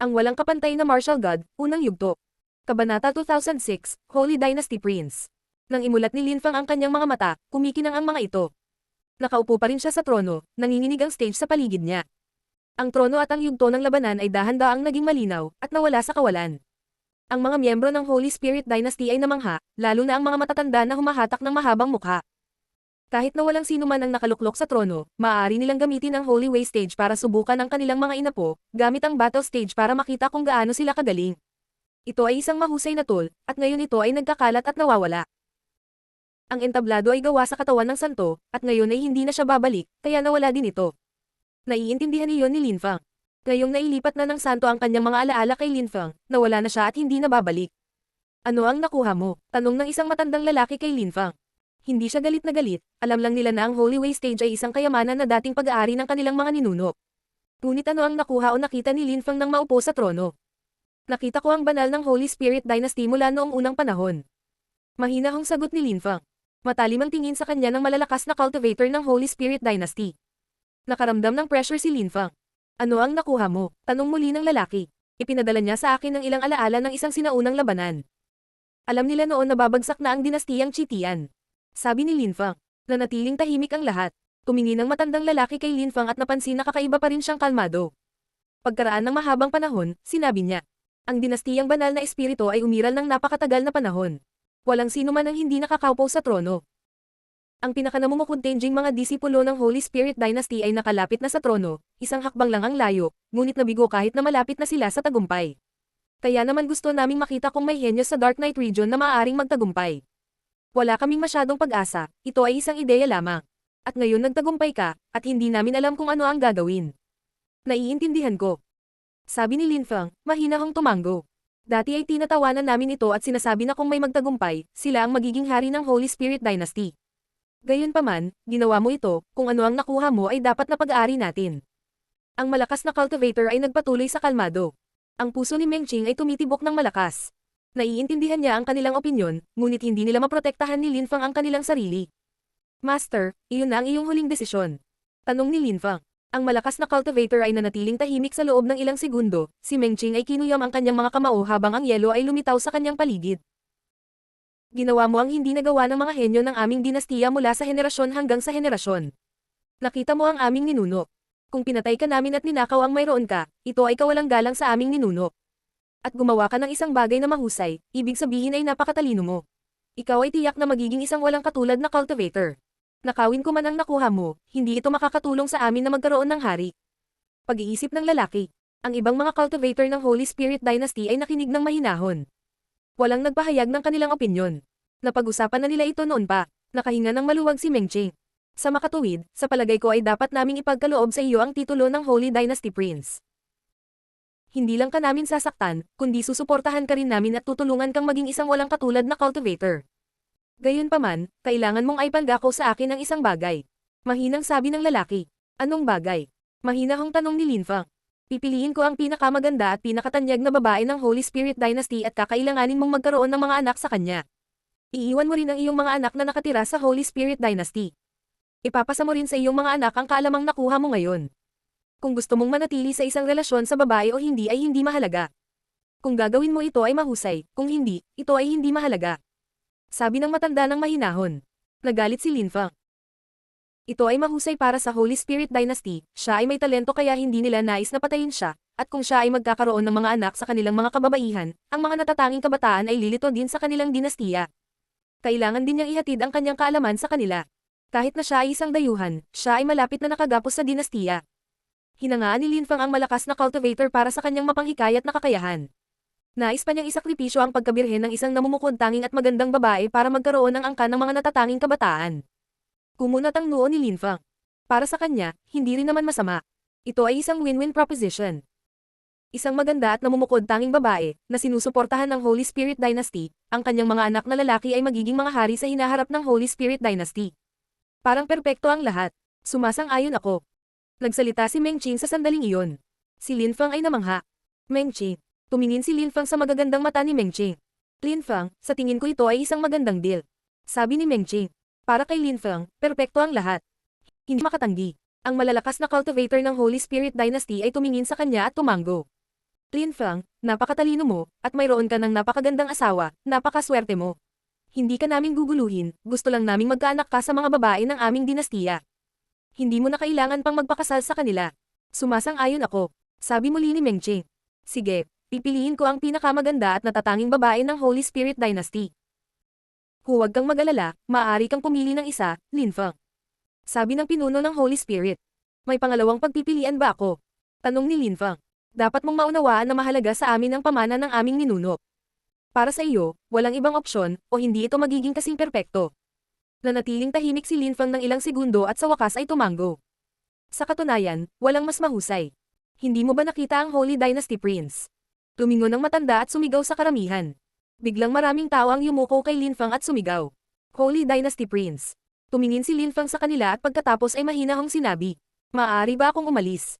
Ang walang kapantay na martial god, unang yugto. Kabanata 2006, Holy Dynasty Prince. Nang imulat ni Linfang ang kanyang mga mata, kumikinang ang mga ito. Nakaupo pa rin siya sa trono, nanginginig ang stage sa paligid niya. Ang trono at ang yugto ng labanan ay dahan-daang naging malinaw, at nawala sa kawalan. Ang mga miyembro ng Holy Spirit Dynasty ay namangha, lalo na ang mga matatanda na humahatak ng mahabang mukha. Kahit na walang sino man ang nakaluklok sa trono, maaari nilang gamitin ang Holy Way Stage para subukan ang kanilang mga inapo, gamit ang Battle Stage para makita kung gaano sila kagaling. Ito ay isang mahusay na tool, at ngayon ito ay nagkakalat at nawawala. Ang entablado ay gawa sa katawan ng santo, at ngayon ay hindi na siya babalik, kaya nawala din ito. Naiintindihan niyon ni Linfang. Ngayong nailipat na ng santo ang kanyang mga alaala kay Linfang, nawala na siya at hindi na babalik. Ano ang nakuha mo? Tanong ng isang matandang lalaki kay Linfang. Hindi siya galit na galit, alam lang nila na ang Holy Way Stage ay isang kayamanan na dating pag-aari ng kanilang mga ninuno. Ngunit ano ang nakuha o nakita ni Linfang nang maupo sa trono? Nakita ko ang banal ng Holy Spirit Dynasty mula noong unang panahon. Mahinahong sagot ni Linfang. Matalim ang tingin sa kanya ng malalakas na cultivator ng Holy Spirit Dynasty. Nakaramdam ng pressure si Linfang. Ano ang nakuha mo? Tanong muli ng lalaki. Ipinadala niya sa akin ng ilang alaala ng isang sinaunang labanan. Alam nila noon na babagsak na ang dinastiyang Chitian. Sabi ni Linfang. Nanatiling tahimik ang lahat. Tumingin ang matandang lalaki kay Linfang at napansin na kakaiba pa rin siyang kalmado. Pagkaraan ng mahabang panahon, sinabi niya. Ang dinastiyang banal na espiritu ay umiral ng napakatagal na panahon. Walang sino man ang hindi nakakaupo sa trono. Ang pinakanamumukod-tenging mga disipulo ng Holy Spirit Dynasty ay nakalapit na sa trono, isang hakbang lang ang layo, ngunit nabigo kahit na malapit na sila sa tagumpay. Kaya naman gusto naming makita kung may henyo sa Dark Knight region na maaaring magtagumpay. Wala kaming masyadong pag-asa, ito ay isang ideya lamang. At ngayon nagtagumpay ka, at hindi namin alam kung ano ang gagawin. Naiintindihan ko. Sabi ni Linfang, mahinahong tumanggo. Dati ay tinatawanan namin ito at sinasabi na kung may magtagumpay, sila ang magiging hari ng Holy Spirit Dynasty. Gayunpaman, ginawa mo ito, kung ano ang nakuha mo ay dapat na pag-aari natin. Ang malakas na cultivator ay nagpatuloy sa kalmado. Ang puso ni Mengqing ay tumitibok ng malakas. Naiintindihan niya ang kanilang opinyon, ngunit hindi nila maprotektahan ni Linfang ang kanilang sarili. Master, iyon na ang iyong huling desisyon. Tanong ni Linfang. Ang malakas na cultivator ay nanatiling tahimik sa loob ng ilang segundo, si Mengqing ay kinuyam ang kanyang mga kamao habang ang yelo ay lumitaw sa kanyang paligid. Ginawa mo ang hindi nagawa ng mga henyo ng aming dinastiya mula sa henerasyon hanggang sa henerasyon. Nakita mo ang aming ninuno. Kung pinatay ka namin at ninakaw ang mayroon ka, ito ay kawalang galang sa aming ninuno. At gumawa ka ng isang bagay na mahusay, ibig sabihin ay napakatalino mo. Ikaw ay tiyak na magiging isang walang katulad na cultivator. Nakawin ko man ang nakuha mo, hindi ito makakatulong sa amin na magkaroon ng hari. Pag-iisip ng lalaki. Ang ibang mga cultivator ng Holy Spirit Dynasty ay nakinig ng mahinahon. Walang nagpahayag ng kanilang opinyon. Napag-usapan na nila ito noon pa. Nakahinga ng maluwag si Mengqing. Sa makatuwid, sa palagay ko ay dapat naming ipagkaloob sa iyo ang titulo ng Holy Dynasty Prince. Hindi lang ka namin sasaktan, kundi susuportahan ka rin namin at tutulungan kang maging isang walang katulad na cultivator. Gayunpaman, kailangan mong aipangako sa akin ang isang bagay. Mahinang sabi ng lalaki. Anong bagay? Mahinahong tanong ni Linfang. Pipiliin ko ang pinakamaganda at pinakatanyag na babae ng Holy Spirit Dynasty at kakailanganin mong magkaroon ng mga anak sa kanya. Iiwan mo rin ang iyong mga anak na nakatira sa Holy Spirit Dynasty. Ipapasa mo rin sa iyong mga anak ang kaalamang nakuha mo ngayon. Kung gusto mong manatili sa isang relasyon sa babae o hindi ay hindi mahalaga. Kung gagawin mo ito ay mahusay, kung hindi, ito ay hindi mahalaga. Sabi ng matanda ng mahinahon. Nagalit si Linfang. Ito ay mahusay para sa Holy Spirit Dynasty, siya ay may talento kaya hindi nila nais na patayin siya, at kung siya ay magkakaroon ng mga anak sa kanilang mga kababaihan, ang mga natatanging kabataan ay lilito din sa kanilang dinastiya. Kailangan din niyang ihatid ang kanyang kaalaman sa kanila. Kahit na siya ay isang dayuhan, siya ay malapit na nakagapos sa dinastiya. Hinangaan ni Linfang ang malakas na cultivator para sa kanyang mapanghikayat na kakayahan. Nais pa niyang isakripisyo ang pagkabirhen ng isang namumukod-tanging at magandang babae para magkaroon ng angkan ng mga natatanging kabataan. Kumunat ang noo ni Linfang. Para sa kanya, hindi rin naman masama. Ito ay isang win-win proposition. Isang maganda at namumukod-tanging babae, na sinusuportahan ng Holy Spirit Dynasty, ang kanyang mga anak na lalaki ay magiging mga hari sa hinaharap ng Holy Spirit Dynasty. Parang perpekto ang lahat. Sumasang-ayon ako. Nagsalita si Mengqing sa sandaling iyon. Si Linfang ay namangha. Mengqing. Tumingin si Linfang sa magagandang mata ni Mengqing. Linfang, sa tingin ko ito ay isang magandang deal. Sabi ni Mengqing. Para kay Linfang, perpekto ang lahat. Hindi makatanggi. Ang malalakas na cultivator ng Holy Spirit Dynasty ay tumingin sa kanya at tumanggo. Lin Feng, napakatalino mo, at mayroon ka ng napakagandang asawa, napakaswerte mo. Hindi ka naming guguluhin, gusto lang naming magkaanak ka sa mga babae ng aming dinastiya. Hindi mo na kailangan pang magpakasal sa kanila. Sumasang-ayon ako, sabi muli ni Mengqing. Sige, pipiliin ko ang pinakamaganda at natatanging babae ng Holy Spirit Dynasty. Huwag kang mag-alala, maaari kang pumili ng isa, Lin Feng. Sabi ng pinuno ng Holy Spirit. May pangalawang pagpipilian ba ako? Tanong ni Lin Feng. Dapat mong maunawaan na mahalaga sa amin ang pamana ng aming ninuno. Para sa iyo, walang ibang opsyon, o hindi ito magiging kasing perpekto. Nanatiling tahimik si Lin Feng ng ilang segundo at sa wakas ay tumango. Sa katunayan, walang mas mahusay. Hindi mo ba nakita ang Holy Dynasty Prince? Tumingon ng matanda at sumigaw sa karamihan. Biglang maraming tao ang yumuko kay Lin Feng at sumigaw. Holy Dynasty Prince. Tumingin si Lin Feng sa kanila at pagkatapos ay mahinahong sinabi. Maaari ba akong umalis?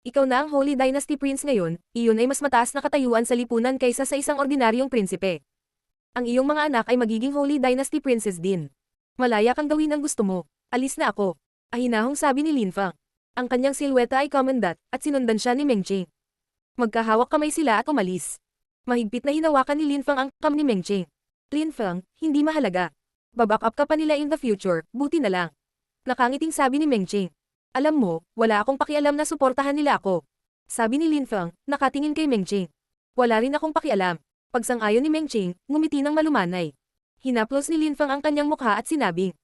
Ikaw na ang Holy Dynasty Prince ngayon, iyon ay mas mataas na katayuan sa lipunan kaysa sa isang ordinaryong prinsipe. Ang iyong mga anak ay magiging Holy Dynasty Princess din. Malaya kang gawin ang gusto mo. Alis na ako. Ahinahong sabi ni Lin Feng. Ang kanyang silweta ay commandant, at sinundan siya ni Mengqing. Magkahawak kamay sila at umalis. Mahigpit na hinawakan ni Lin Feng ang kam ni Mengqing. Lin Feng, hindi mahalaga. Baback up ka pa nila in the future, buti na lang. Nakangiting sabi ni Mengqing. Alam mo, wala akong pakialam na suportahan nila ako. Sabi ni Lin Feng, nakatingin kay Mengqing. Wala rin akong pakialam. Pagsang-ayon ni Mengqing, ngumiti ng malumanay. Hinaplos ni Lin Feng ang kanyang mukha at sinabing,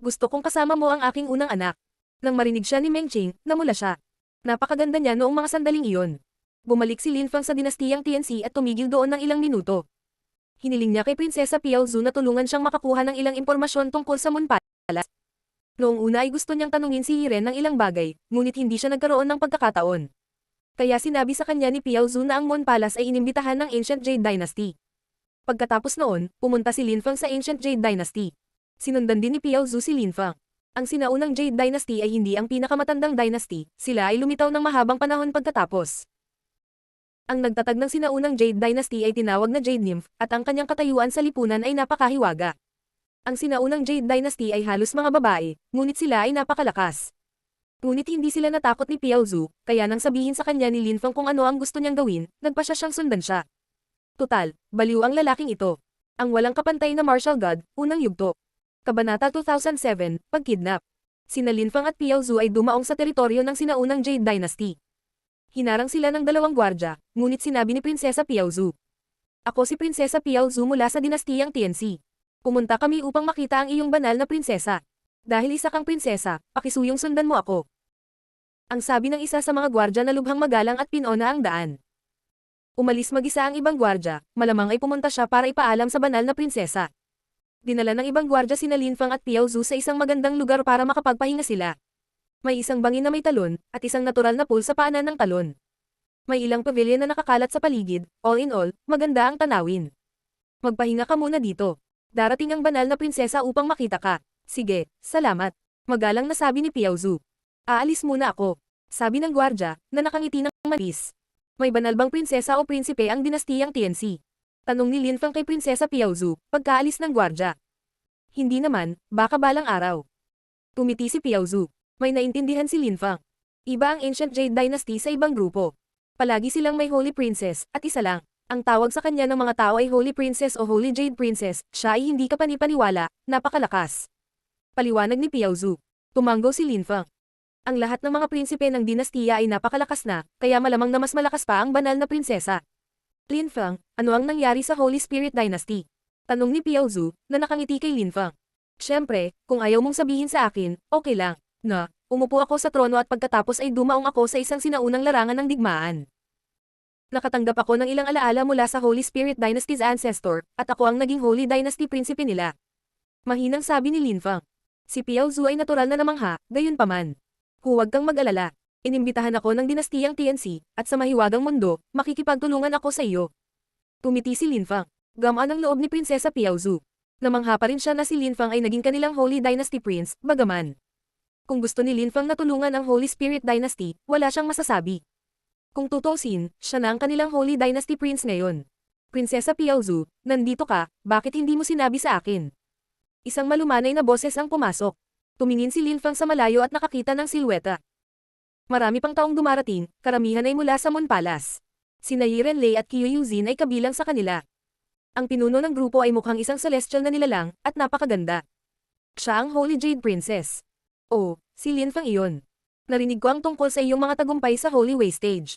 gusto kong kasama mo ang aking unang anak. Nang marinig siya ni Mengqing, namula siya. Napakaganda niya noong mga sandaling iyon. Bumalik si Lin Feng sa dinastiyang TNC at tumigil doon ng ilang minuto. Hiniling niya kay Prinsesa Piao Zhu na tulungan siyang makakuha ng ilang impormasyon tungkol sa Moon Palace. Noong una ay gusto niyang tanungin si Yiren ng ilang bagay, ngunit hindi siya nagkaroon ng pagkakataon. Kaya sinabi sa kanya ni Piao Zhu na ang Moon Palace ay inimbitahan ng Ancient Jade Dynasty. Pagkatapos noon, pumunta si Lin Feng sa Ancient Jade Dynasty. Sinundan din ni Piao Zhu si Lin Feng. Ang sinaunang Jade Dynasty ay hindi ang pinakamatandang dynasty, sila ay lumitaw ng mahabang panahon pagkatapos. Ang nagtatag ng sinaunang Jade Dynasty ay tinawag na Jade Nymph, at ang kanyang katayuan sa lipunan ay napakahiwaga. Ang sinaunang Jade Dynasty ay halos mga babae, ngunit sila ay napakalakas. Ngunit hindi sila natakot ni Piao Zhu, kaya nang sabihin sa kanya ni Lin Feng kung ano ang gusto niyang gawin, nagpasya siyang sundan siya. Tutal, baliw ang lalaking ito. Ang walang kapantay na martial god, unang yugto. Kabanata 2007, Pagkidnap. Sina Lin Feng at Piao Zhu ay dumaong sa teritoryo ng sinaunang Jade Dynasty. Hinarang sila ng dalawang gwardya, ngunit sinabi ni Prinsesa Piao Zhu. Ako si Prinsesa Piao Zhu mula sa dinastiyang TNC. Pumunta kami upang makita ang iyong banal na prinsesa. Dahil isa kang prinsesa, pakisuyong sundan mo ako. Ang sabi ng isa sa mga gwardya na lubhang magalang at pinona ang daan. Umalis mag-isa ang ibang gwardya, malamang ay pumunta siya para ipaalam sa banal na prinsesa. Dinala ng ibang gwardya sina Lin Feng at Piao Zhu sa isang magandang lugar para makapagpahinga sila. May isang bangin na may talon, at isang natural na pool sa paanan ng talon. May ilang pavilion na nakakalat sa paligid, all in all, maganda ang tanawin. Magpahinga ka muna dito. Darating ang banal na prinsesa upang makita ka. Sige, salamat. Magalang na sabi ni Piao Zhu. Aalis muna ako. Sabi ng gwardya, na nakangiti ng manis. May banal bang prinsesa o prinsipe ang dinastiyang TNC? Tanong ni Lin Feng kay Prinsesa Piao Zhu, pagkaalis ng gwardya. Hindi naman, baka balang araw. Tumiti si Piao Zhu. May naintindihan si Lin Feng. Iba ang Ancient Jade Dynasty sa ibang grupo. Palagi silang may Holy Princess, at isa lang. Ang tawag sa kanya ng mga tao ay Holy Princess o Holy Jade Princess, siya ay hindi kapanipaniwala, napakalakas. Paliwanag ni Piao Zhu. Tumango si Lin Feng. Ang lahat ng mga prinsipe ng dinastiya ay napakalakas na, kaya malamang na mas malakas pa ang banal na prinsesa. Lin Feng, ano ang nangyari sa Holy Spirit Dynasty? Tanong ni Piao Zhu, na nakangiti kay Lin Feng. Siyempre, kung ayaw mong sabihin sa akin, okay lang. Na, umupo ako sa trono at pagkatapos ay dumaong ako sa isang sinaunang larangan ng digmaan. Nakatanggap ako ng ilang alaala mula sa Holy Spirit Dynasty's ancestor, at ako ang naging Holy Dynasty Prinsipe nila. Mahinang sabi ni Lin Feng. Si Piao Zhu ay natural na namangha, gayunpaman. Huwag kang mag-alala. Inimbitahan ako ng dinastiyang TNC, at sa mahiwagang mundo, makikipagtulungan ako sa iyo. Tumiti si Lin Feng. Gamaan ang loob ni Prinsesa Piao Zhu. Namangha pa rin siya na si Lin Feng ay naging kanilang Holy Dynasty Prince, bagaman. Kung gusto ni Lin Feng na tulungan ang Holy Spirit Dynasty, wala siyang masasabi. Kung tutusin, siya na ang kanilang Holy Dynasty Prince ngayon. Prinsesa Piao Zhu, nandito ka, bakit hindi mo sinabi sa akin? Isang malumanay na boses ang pumasok. Tumingin si Lin Feng sa malayo at nakakita ng silweta. Marami pang taong dumarating, karamihan ay mula sa Moon Palace. Sina Yi Renlei at Qiu Yuzin ay kabilang sa kanila. Ang pinuno ng grupo ay mukhang isang celestial na nilalang, at napakaganda. Siya ang Holy Jade Princess. Oh, si Linfang iyon. Narinig ko ang tungkol sa iyong mga tagumpay sa Holy Way Stage.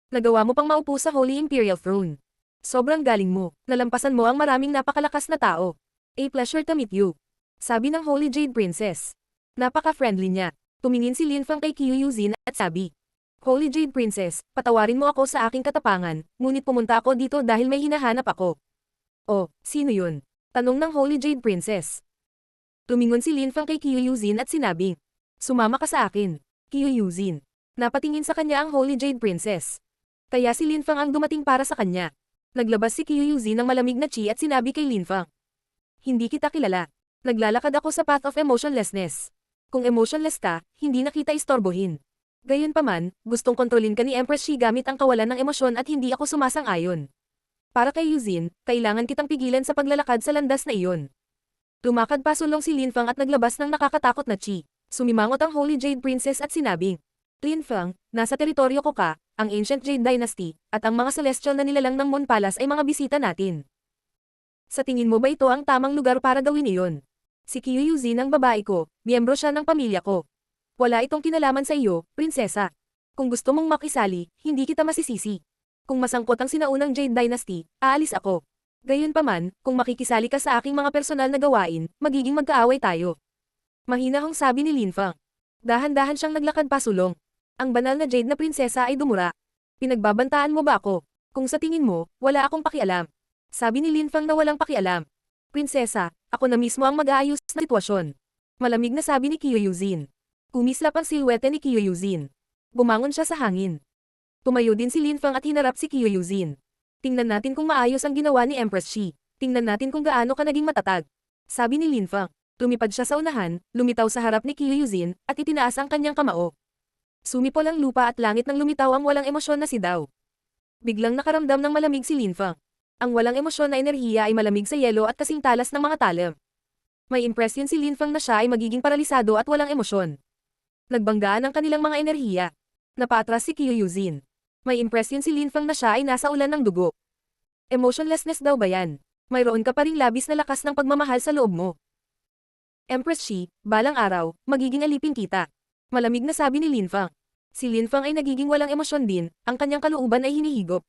Nagawa mo pang maupo sa Holy Imperial Throne. Sobrang galing mo, nalampasan mo ang maraming napakalakas na tao. A pleasure to meet you. Sabi ng Holy Jade Princess. Napaka-friendly niya. Tumingin si Linfang kay Qiu Yuzin at sabi, Holy Jade Princess, patawarin mo ako sa aking katapangan, ngunit pumunta ako dito dahil may hinahanap ako. Oh, sino yun? Tanong ng Holy Jade Princess. Tumingon si Linfang kay Qiu Yuzin at sinabing, sumama ka sa akin, Qiu Yuzin. Napatingin sa kanya ang Holy Jade Princess. Kaya si Linfang ang dumating para sa kanya. Naglabas si Qiu Yuzin ng malamig na chi at sinabi kay Linfang, hindi kita kilala. Naglalakad ako sa path of emotionlessness. Kung emotionless ka, hindi na kita istorbohin. Gayunpaman, gustong kontrolin ka ni Empress Shi gamit ang kawalan ng emosyon at hindi ako sumasang-ayon. Para kay Yuzin, kailangan kitang pigilan sa paglalakad sa landas na iyon. Lumakad pasulong si Linfang at naglabas ng nakakatakot na chi. Sumimangot ang Holy Jade Princess at sinabing, Linfang, nasa teritoryo ko ka, ang Ancient Jade Dynasty, at ang mga celestial na nilalang ng Moon Palace ay mga bisita natin. Sa tingin mo ba ito ang tamang lugar para gawin iyon? Si Qiu Yuzin ang babae ko, miyembro siya ng pamilya ko. Wala itong kinalaman sa iyo, prinsesa. Kung gusto mong makisali, hindi kita masisisi. Kung masangkot ang sinaunang Jade Dynasty, aalis ako. Gayunpaman, kung makikisali ka sa aking mga personal na gawain, magiging magkaaway tayo. Mahinahong sabi ni Linfang. Dahan-dahan siyang naglakad pasulong. Ang banal na Jade na prinsesa ay dumura. Pinagbabantaan mo ba ako? Kung sa tingin mo, wala akong pakialam. Sabi ni Linfang na walang pakialam. Prinsesa, ako na mismo ang mag-aayos ng sitwasyon. Malamig na sabi ni Qiu Yuzin. Kumislap ang silwete ni Qiu Yuzin. Bumangon siya sa hangin. Tumayo din si Linfang at hinarap si Qiu Yuzin. Tingnan natin kung maayos ang ginawa ni Empress Shi. Tingnan natin kung gaano ka naging matatag. Sabi ni Linfang. Lumipad siya sa unahan, lumitaw sa harap ni Qiu Yuzin, at itinaas ang kanyang kamao. Sumipol ang lupa at langit nang lumitaw ang walang emosyon na si Dao. Biglang nakaramdam ng malamig si Linfang. Ang walang emosyon na enerhiya ay malamig sa yelo at kasing talas ng mga talim. May impresyon si Linfang na siya ay magiging paralisado at walang emosyon. Nagbanggaan ang kanilang mga enerhiya. Napaatras si Qiu Yuzin. May impresyon si Linfang na siya ay nasa ulan ng dugo. Emotionlessness daw ba yan? Mayroon ka pa ring labis na lakas ng pagmamahal sa loob mo. Empress Shi, balang araw, magiging alipin kita. Malamig na sabi ni Linfang. Si Linfang ay nagiging walang emosyon din, ang kanyang kalooban ay hinihigop.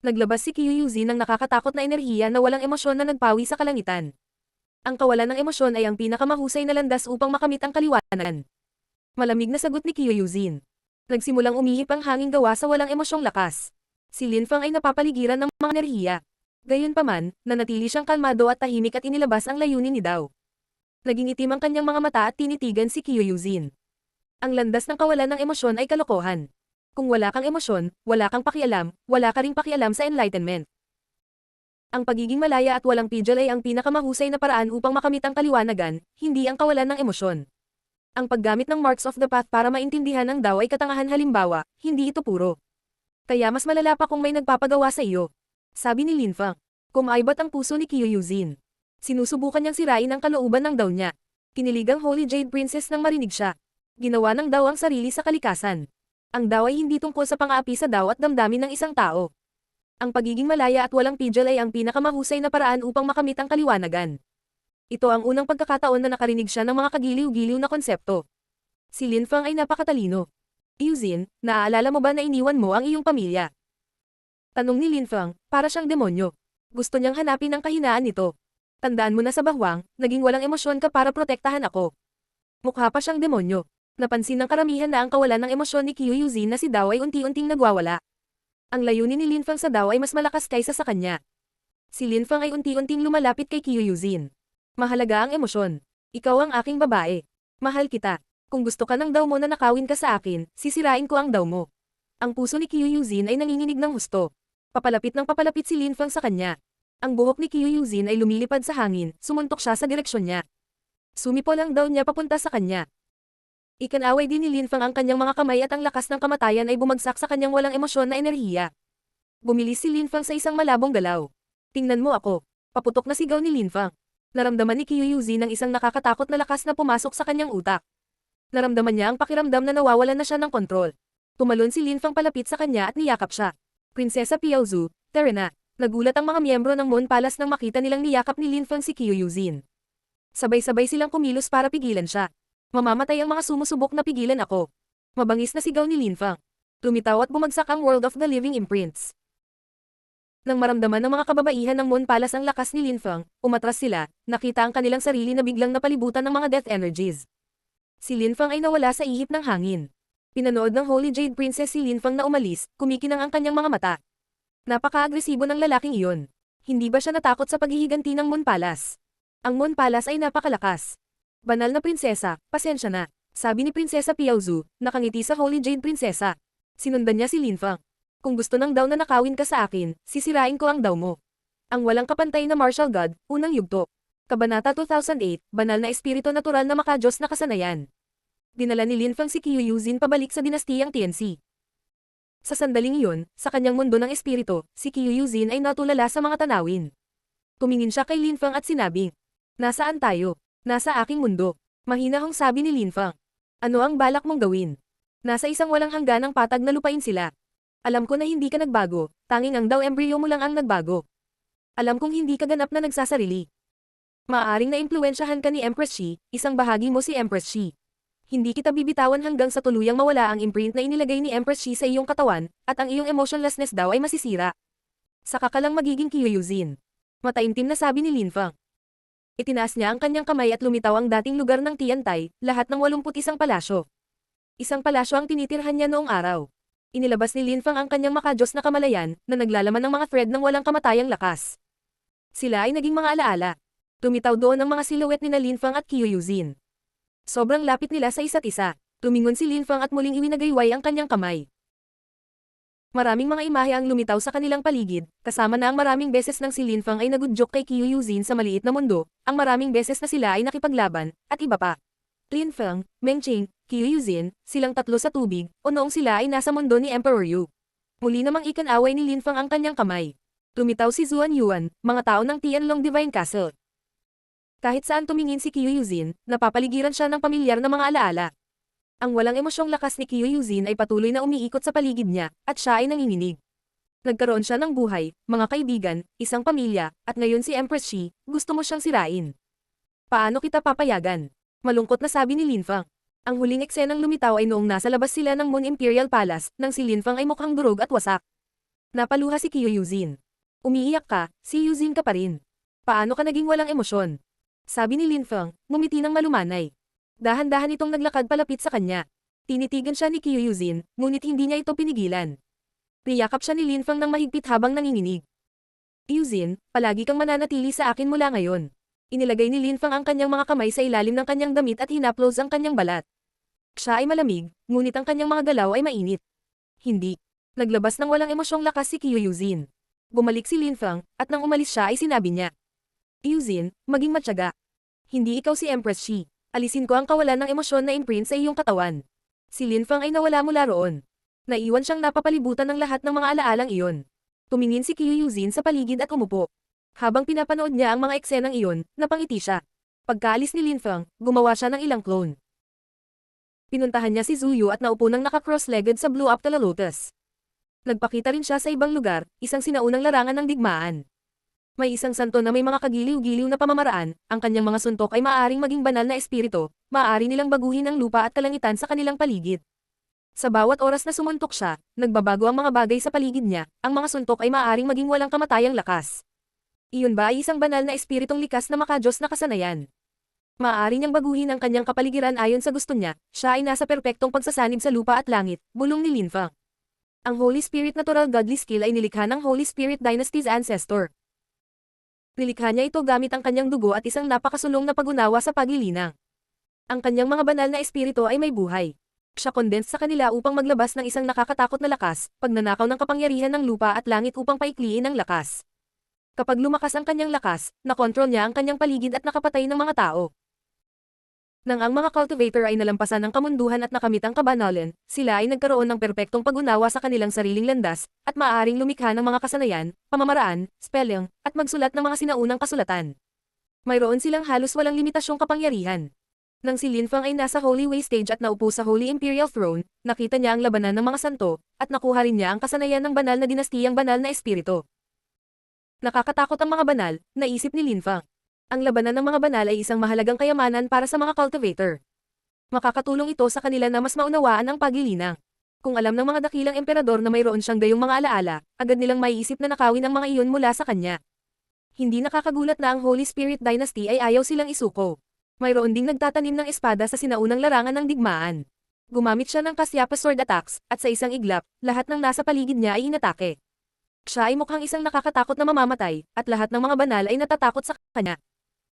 Naglabas si Qiu Yuzin ng nakakatakot na enerhiya na walang emosyon na nagpawi sa kalangitan. Ang kawalan ng emosyon ay ang pinakamahusay na landas upang makamit ang kaliwanagan. Malamig na sagot ni Qiu Yuzin. Nagsimulang umihip ang hangin gawa sa walang emosyong lakas. Si Linfang ay napapaligiran ng mga enerhiya. Gayunpaman, nanatili siyang kalmado at tahimik at inilabas ang layunin ni Dao. Naging itim ang kanyang mga mata at tinitigan si Qiu Yuzin. Ang landas ng kawalan ng emosyon ay kalokohan. Kung wala kang emosyon, wala kang pakialam, wala ka ring pakialam sa enlightenment. Ang pagiging malaya at walang pidgel ay ang pinakamahusay na paraan upang makamit ang kaliwanagan, hindi ang kawalan ng emosyon. Ang paggamit ng marks of the path para maintindihan ang Dao ay katangahan halimbawa, hindi ito puro. Kaya mas malala pa kung may nagpapagawa sa iyo. Sabi ni Linfang. Kumaibat ang puso ni Qiu Yuzin. Sinusubukan niyang sirain ang kalooban ng Dao niya. Kinilig ang Holy Jade Princess nang marinig siya. Ginawa ng Dao ang sarili sa kalikasan. Ang Dao ay hindi tungkol sa pang-aapi sa Dao at damdamin ng isang tao. Ang pagiging malaya at walang pidgel ay ang pinakamahusay na paraan upang makamit ang kaliwanagan. Ito ang unang pagkakataon na nakarinig siya ng mga kagiliw-giliw na konsepto. Si Linfang ay napakatalino. Yuzin, naaalala mo ba na iniwan mo ang iyong pamilya? Tanong ni Linfang, para siyang demonyo. Gusto niyang hanapin ang kahinaan nito. Tandaan mo na sa bahwang, naging walang emosyon ka para protektahan ako. Mukha pa siyang demonyo. Napansin ng karamihan na ang kawalan ng emosyon ni Qiu Yuzin na si Dao ay unti-unting nagwawala. Ang layunin ni Linfang sa Dao ay mas malakas kaysa sa kanya. Si Linfang ay unti-unting lumalapit kay Qiu Yuzin. Mahalaga ang emosyon. Ikaw ang aking babae. Mahal kita. Kung gusto ka ng Dao mo na nakawin ka sa akin, sisirain ko ang Dao mo. Ang puso ni Qiu Yuzin ay nanginginig ng husto. Papalapit ng papalapit si Linfang sa kanya. Ang buhok ni Qiu Yuzin ay lumilipad sa hangin, sumuntok siya sa direksyon niya. Sumipol ang Dao niya papunta sa kanya. Ikanaway din ni Linfang ang kanyang mga kamay at ang lakas ng kamatayan ay bumagsak sa kanyang walang emosyon na enerhiya. Bumilis si Linfang sa isang malabong galaw. Tingnan mo ako. Paputok na sigaw ni Linfang. Naramdaman ni Qiu Yuzin ang isang nakakatakot na lakas na pumasok sa kanyang utak. Naramdaman niya ang pakiramdam na nawawalan na siya ng kontrol. Tumalon si Linfang palapit sa kanya at niyakap siya. Prinsesa Piaozu, tara na. Nagulat ang mga miyembro ng Moon Palace nang makita nilang niyakap ni Lin Feng si Qiu Yuzin. Sabay-sabay silang kumilos para pigilan siya. Mamamatay ang mga sumusubok na pigilan ako. Mabangis na sigaw ni Lin Feng. Lumitaw at bumagsak ang World of the Living Imprints. Nang maramdaman ng mga kababaihan ng Moon Palace ang lakas ni Lin Feng, umatras sila, nakita ang kanilang sarili na biglang napalibutan ng mga death energies. Si Lin Feng ay nawala sa ihip ng hangin. Pinanood ng Holy Jade Princess si Lin Feng na umalis, kumikinang ang kanyang mga mata. Napaka-agresibo ng lalaking iyon. Hindi ba siya natakot sa paghihiganti ng Moon Palace? Ang Moon Palace ay napakalakas. Banal na prinsesa, pasensya na, sabi ni Prinsesa Piaozu, nakangiti sa Holy Jade Prinsesa. Sinundan niya si Lin Feng. Kung gusto nang daw na nakawin ka sa akin, sisirain ko ang daw mo. Ang walang kapantay na martial god, unang yugto. Kabanata 2008, banal na espiritu natural na makadiyos na kasanayan. Dinala ni Lin Feng si Qiu Yuzin pabalik sa dinastiyang Tianxi. Sa sandaling iyon, sa kanyang mundo ng espiritu, si Qiu Yuzin ay natulala sa mga tanawin. Tumingin siya kay Lin Feng at sinabing, "Nasaan tayo?" "Nasa aking mundo." Mahinahong sabi ni Lin Feng. "Ano ang balak mong gawin?" "Nasa isang walang hangganang patag na lupain sila. Alam ko na hindi ka nagbago, tanging ang daw embryo mo lang ang nagbago. Alam kong hindi ka ganap na nagsasarili. Maaaring naimpluwensyahan ka ni Empress Shi, isang bahagi mo si Empress Shi. Hindi kita bibitawan hanggang sa tuluyang mawala ang imprint na inilagay ni Empress Shi sa iyong katawan, at ang iyong emotionlessness daw ay masisira. Saka ka lang magiging Qiu Yuzin." Mataimtim na sabi ni Lin Feng. Itinaas niya ang kanyang kamay at lumitaw ang dating lugar ng Tiantai, lahat ng 81 palasyo. Isang palasyo ang tinitirhan niya noong araw. Inilabas ni Lin Feng ang kanyang makadiyos na kamalayan, na naglalaman ng mga thread ng walang kamatayang lakas. Sila ay naging mga alaala. Tumitaw doon ang mga silhouette ni Lin Feng at Qiu Yuzin. Sobrang lapit nila sa isa't isa. Tumingon si Lin Feng at muling iwinagayway ang kanyang kamay. Maraming mga imahe ang lumitaw sa kanilang paligid, kasama na ang maraming beses nang si Lin Feng ay nagudyok kay Qiu Yuzin sa maliit na mundo, ang maraming beses na sila ay nakipaglaban, at iba pa. Lin Feng, Meng Qing, Qiu Yuzin, silang tatlo sa tubig, o noong sila ay nasa mundo ni Emperor Yu. Muli namang ikanaway ni Lin Feng ang kanyang kamay. Tumitaw si Zuan Yuan, mga tao ng Tianlong Divine Castle. Kahit saan tumingin si Qiu Yuzin, napapaligiran siya ng pamilyar na mga alaala. Ang walang emosyong lakas ni Qiu Yuzin ay patuloy na umiikot sa paligid niya, at siya ay nanginginig. Nagkaroon siya ng buhay, mga kaibigan, isang pamilya, at ngayon si Empress Shi, gusto mo siyang sirain. Paano kita papayagan? Malungkot na sabi ni Lin Feng. Ang huling eksenang lumitaw ay noong nasa labas sila ng Moon Imperial Palace, nang si Lin Feng ay mukhang durog at wasak. Napaluha si Qiu Yuzin. Umiiyak ka, si Yuzin ka pa rin. Paano ka naging walang emosyon? Sabi ni Lin Feng, ngumiti ng malumanay. Dahan-dahan itong naglakad palapit sa kanya. Tinitigan siya ni Qiu Yuzin, ngunit hindi niya ito pinigilan. Niyakap siya ni Lin Feng ng mahigpit habang nanginginig. "Yuzin, palagi kang mananatili sa akin mula ngayon." Inilagay ni Lin Feng ang kanyang mga kamay sa ilalim ng kanyang damit at hinaplos ang kanyang balat. Siya ay malamig, ngunit ang kanyang mga galaw ay mainit. Hindi. Naglabas ng walang emosyong lakas si Qiu Yuzin. Bumalik si Lin Feng, at nang umalis siya ay sinabi niya, "Yuzin, maging matyaga. Hindi ikaw si Empress Shi. Alisin ko ang kawalan ng emosyon na imprint sa iyong katawan." Si Lin Feng ay nawala mula roon. Naiwan siyang napapalibutan ng lahat ng mga alaalang iyon. Tumingin si Qiu Yuzin sa paligid at umupo. Habang pinapanood niya ang mga eksenang iyon, napangiti siya. Pagkaalis ni Lin Feng, gumawa siya ng ilang clone. Pinuntahan niya si Zuyu at naupo nang naka-cross-legged sa Blue Aptala Lotus. Nagpakita rin siya sa ibang lugar, isang sinaunang larangan ng digmaan. May isang santo na may mga kagiliw-giliw na pamamaraan, ang kanyang mga suntok ay maaaring maging banal na espiritu, maaari nilang baguhin ang lupa at kalangitan sa kanilang paligid. Sa bawat oras na sumuntok siya, nagbabago ang mga bagay sa paligid niya, ang mga suntok ay maaaring maging walang kamatayang lakas. Iyon ba ay isang banal na espiritong likas na makadiyos na kasanayan? Maaari niyang baguhin ang kanyang kapaligiran ayon sa gusto niya, siya ay nasa perpektong pagsasanib sa lupa at langit, bulong ni Lin Feng. Ang Holy Spirit Natural Godly Skill ay nilikha ng Holy Spirit Dynasty's ancestor. Nilikha niya ito gamit ang kanyang dugo at isang napakasulong na pag-unawa sa paglilinang. Ang kanyang mga banal na espiritu ay may buhay. Siya condense sa kanila upang maglabas ng isang nakakatakot na lakas, pagnanakaw ng kapangyarihan ng lupa at langit upang paikliin ang lakas. Kapag lumakas ang kanyang lakas, nakontrol niya ang kanyang paligid at nakapatay ng mga tao. Nang ang mga cultivator ay nalampasan ng kamunduhan at nakamit ang kabanalan, sila ay nagkaroon ng perpektong pag-unawa sa kanilang sariling landas, at maaaring lumikha ng mga kasanayan, pamamaraan, spelling, at magsulat ng mga sinaunang kasulatan. Mayroon silang halos walang limitasyong kapangyarihan. Nang si Lin Fang ay nasa Holy Way stage at naupo sa Holy Imperial Throne, nakita niya ang labanan ng mga santo, at nakuha rin niya ang kasanayan ng banal na dinastiyang banal na espiritu. Nakakatakot ang mga banal, naisip ni Lin Fang. Ang labanan ng mga banal ay isang mahalagang kayamanan para sa mga cultivator. Makakatulong ito sa kanila na mas maunawaan ang paglilinang. Kung alam ng mga dakilang emperador na mayroon siyang gayong mga alaala, agad nilang maiisip na nakawin ang mga iyon mula sa kanya. Hindi nakakagulat na ang Holy Spirit Dynasty ay ayaw silang isuko. Mayroon ding nagtatanim ng espada sa sinaunang larangan ng digmaan. Gumamit siya ng Kasyapa sword attacks, at sa isang iglap, lahat ng nasa paligid niya ay inatake. Siya ay mukhang isang nakakatakot na mamamatay, at lahat ng mga banal ay natatakot sa kanya.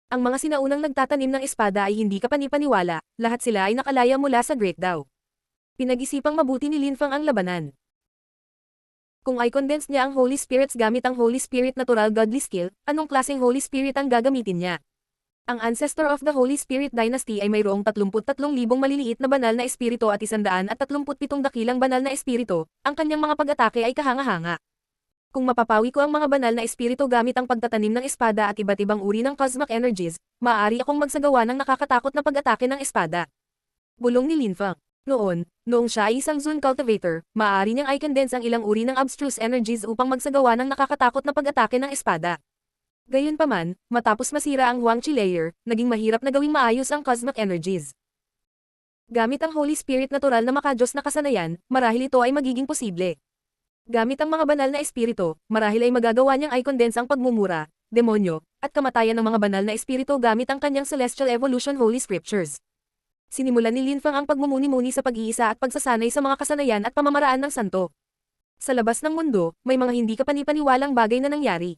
Ang mga sinaunang nagtatanim ng espada ay hindi kapanipaniwala, lahat sila ay nakalaya mula sa Great Daw. Pinag-isipang mabuti ni Lin Fang ang labanan. Kung i-condense niya ang Holy Spirits gamit ang Holy Spirit Natural Godly Skill, anong klaseng Holy Spirit ang gagamitin niya? Ang ancestor of the Holy Spirit Dynasty ay mayroong 33,000 maliliit na banal na espiritu at 137 dakilang banal na espiritu, ang kanyang mga pag-atake ay kahanga-hanga. Kung mapapawi ko ang mga banal na espiritu gamit ang pagtatanim ng espada at iba't ibang uri ng cosmic energies, maaari akong magsagawa ng nakakatakot na pag-atake ng espada. Bulong ni Lin Fang. Noong siya ay isang Zun cultivator, maaari niyang i-condense ang ilang uri ng abstruse energies upang magsagawa ng nakakatakot na pag-atake ng espada. Gayunpaman, matapos masira ang Huangqi layer, naging mahirap na gawing maayos ang cosmic energies. Gamit ang Holy Spirit natural na makadiyos na kasanayan, marahil ito ay magiging posible. Gamit ang mga banal na espiritu, marahil ay magagawa niyang i-condense ang pagmumura, demonyo, at kamatayan ng mga banal na espiritu gamit ang kanyang Celestial Evolution Holy Scriptures. Sinimulan ni Lin Fang ang pagmumuni-muni sa pag-iisa at pagsasanay sa mga kasanayan at pamamaraan ng santo. Sa labas ng mundo, may mga hindi kapanipaniwalang bagay na nangyari.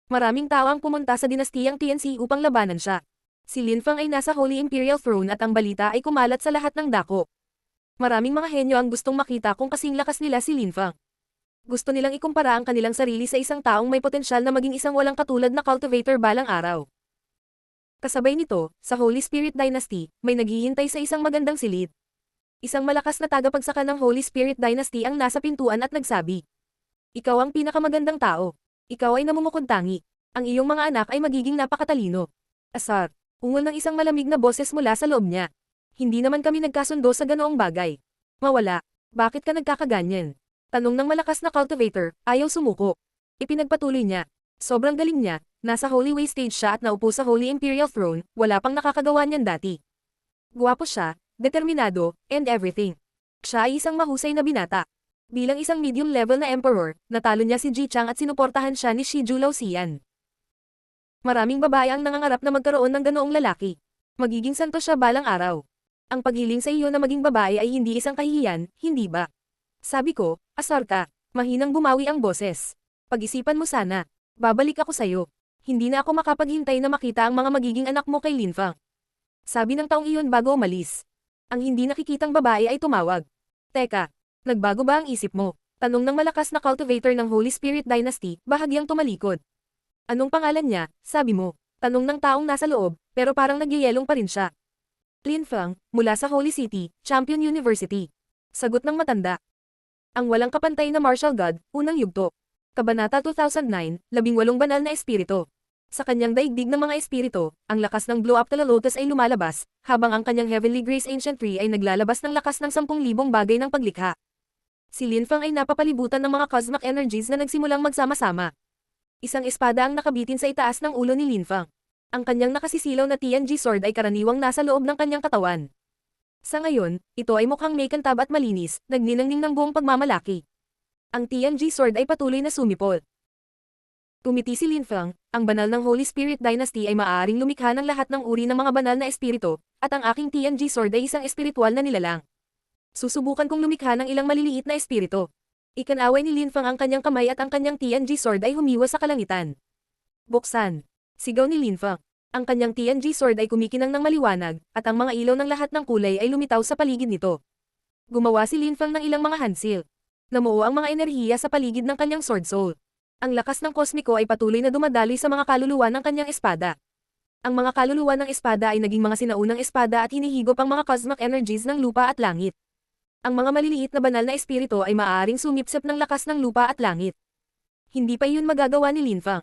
Maraming tao ang pumunta sa dinastiyang TNC upang labanan siya. Si Lin Fang ay nasa Holy Imperial Throne at ang balita ay kumalat sa lahat ng dako. Maraming mga henyo ang gustong makita kung kasing lakas nila si Lin Fang. Gusto nilang ikumpara ang kanilang sarili sa isang taong may potensyal na maging isang walang katulad na cultivator balang araw. Kasabay nito, sa Holy Spirit Dynasty, may naghihintay sa isang magandang silid. Isang malakas na tagapagsaka ng Holy Spirit Dynasty ang nasa pintuan at nagsabi, "Ikaw ang pinakamagandang tao. Ikaw ay namumukuntangi. Ang iyong mga anak ay magiging napakatalino." Asar. Ungol ng isang malamig na boses mula sa loob niya. "Hindi naman kami nagkasundo sa ganoong bagay." "Mawala. Bakit ka nagkakaganyan?" Tanong ng malakas na cultivator, ayaw sumuko. Ipinagpatuloy niya. Sobrang galing niya, nasa Holy Way stage siya at naupo sa Holy Imperial Throne, wala pang nakakagawa niyan dati. Guwapo siya, determinado, and everything. Siya ay isang mahusay na binata. Bilang isang medium-level na emperor, natalo niya si Ji Chang at sinuportahan siya ni Shi Julao Xian. Maraming babae ang nangangarap na magkaroon ng ganoong lalaki. Magiging santo siya balang araw. Ang paghiling sa iyo na maging babae ay hindi isang kahihiyan, hindi ba? Sabi ko, asar ka. Mahinang bumawi ang boses. Pag-isipan mo sana. Babalik ako sa'yo. Hindi na ako makapaghintay na makita ang mga magiging anak mo kay Lin Fang. Sabi ng taong iyon bago umalis. Ang hindi nakikitang babae ay tumawag. Teka. Nagbago ba ang isip mo? Tanong ng malakas na cultivator ng Holy Spirit Dynasty, bahagyang tumalikod. Anong pangalan niya, sabi mo? Tanong ng taong nasa loob, pero parang nagyayelong pa rin siya. Lin Fang, mula sa Holy City, Champion University. Sagot ng matanda. Ang walang kapantay na martial god, unang yugto. Kabanata 2009, 18 banal na espiritu. Sa kanyang daigdig ng mga espiritu, ang lakas ng Blow Up the Lotus ay lumalabas, habang ang kanyang Heavenly Grace Ancient Tree ay naglalabas ng lakas ng 10,000 bagay ng paglikha. Si Lin Fang ay napapalibutan ng mga cosmic energies na nagsimulang magsama-sama. Isang espada ang nakabitin sa itaas ng ulo ni Lin Fang. Ang kanyang nakasisilaw na TNG sword ay karaniwang nasa loob ng kanyang katawan. Sa ngayon, ito ay mukhang may kantab at malinis, nagninangning ng buong pagmamalaki. Ang TNG sword ay patuloy na sumipol. Tumiti si Lin Fang, ang banal ng Holy Spirit Dynasty ay maaaring lumikha ng lahat ng uri ng mga banal na espiritu, at ang aking TNG sword ay isang espiritual na nilalang. Susubukan kong lumikha ng ilang maliliit na espiritu. Ikanaway ni Lin Fang ang kanyang kamay at ang kanyang TNG sword ay humiwa sa kalangitan. Buksan. Sigaw ni Lin Fang. Ang kanyang TNG sword ay kumikinang ng maliwanag, at ang mga ilaw ng lahat ng kulay ay lumitaw sa paligid nito. Gumawa si Lin Fang ng ilang mga handsil. Namuo ang mga enerhiya sa paligid ng kanyang sword soul. Ang lakas ng kosmiko ay patuloy na dumadaloy sa mga kaluluwa ng kanyang espada. Ang mga kaluluwa ng espada ay naging mga sinaunang espada at hinihigop ang mga cosmic energies ng lupa at langit. Ang mga maliliit na banal na espiritu ay maaaring sumipsip ng lakas ng lupa at langit. Hindi pa iyon magagawa ni Lin Fang.